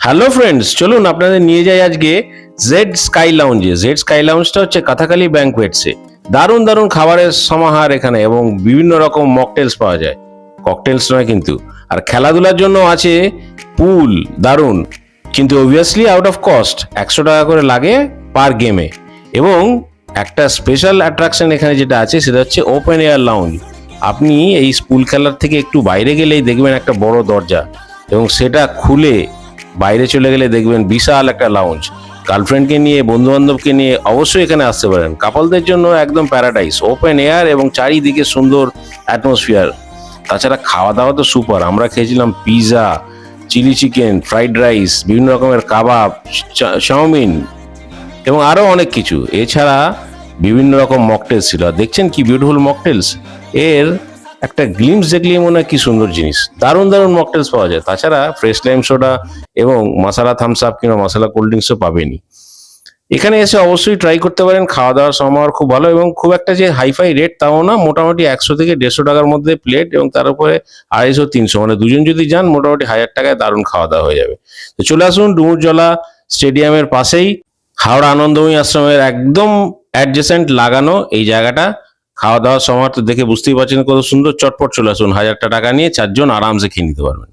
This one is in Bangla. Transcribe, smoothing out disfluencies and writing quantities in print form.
হ্যালো ফ্রেন্ডস, চলুন আপনাদের নিয়ে যাই আজকে জেড স্কাই লাউঞ্জে। জেড স্কাই লাউঞ্জটা হচ্ছে কাথাকালি ব্যাংকোয়েটসে। দারুণ দারুণ খাবারের সমাহার এখানে এবং বিভিন্ন রকম মকটেলস পাওয়া যায়। ককটেলস নয় কিন্তু। আর খেলাধুলার জন্য আছে পুল, দারুণ, কিন্তু অবভিয়াসলি আউট অফ কস্ট। 100 টাকা করে লাগে পার গেমে। এবং একটা স্পেশাল অ্যাট্রাকশন এখানে যেটা আছে সেটা হচ্ছে ওপেন এয়ার লাউঞ্জ। আপনি এই স্কুল খেলার থেকে একটু বাইরে গেলেই দেখবেন একটা বড় দরজা, এবং সেটা খুলে বাইরে চলে গেলে দেখবেন বিশাল একটা লাউঞ্জ। গার্লফ্রেন্ডকে নিয়ে, বন্ধু বান্ধবকে নিয়ে অবশ্যই এখানে আসতে পারেন। কাপলদের জন্য একদম প্যারাডাইস, ওপেন এয়ার এবং চারিদিকে সুন্দর অ্যাটমসফিয়ার। তাছাড়া খাওয়া দাওয়া তো সুপার। আমরা খেয়েছিলাম pizza, chilli chicken, fried rice, বিভিন্ন রকমের কাবাব, চাউমিন এবং আরও অনেক কিছু। এছাড়া বিভিন্ন রকম মকটেলস ছিল। আর দেখছেন কি বিউটিফুল মকটেলস। এর একটা গ্লিমস দেখলেই মনে হয় কি সুন্দর জিনিস। দারুণ দারুণ মকটেলস পাওয়া যায়। তাছাড়া ফ্রেশ লাইম সোডা এবং মশলা থামস আপ কিংবা মশলা কোল্ড ড্রিঙ্কসও পাবেনই। এখানে এসে অবশ্যই ট্রাই করতে পারেন। খাওয়া দাওয়ার সমাহার খুব ভালো এবং খুব একটা যে হাইফাই রেট তাও না। মোটামুটি 100 থেকে 150 টাকার মধ্যে প্লেট, এবং তার উপরে 250-300, মানে দুজন যদি যান মোটামুটি 1000 টাকায় দারুণ খাওয়া দাওয়া হয়ে যাবে। তো চলে আসুন ডুমুরজলা স্টেডিয়ামের পাশেই, হাওড়া আনন্দময়ী আশ্রমের একদম অ্যাডজেসেন্ট লাগানো এই জায়গাটা। খাওয়া দাওয়ার সময় তো দেখে বুঝতেই পারছেন কত সুন্দর। চটপট চলে আসুন, 1000 টাকা নিয়ে 4 জন আরামসে খেয়ে নিতে পারবেন।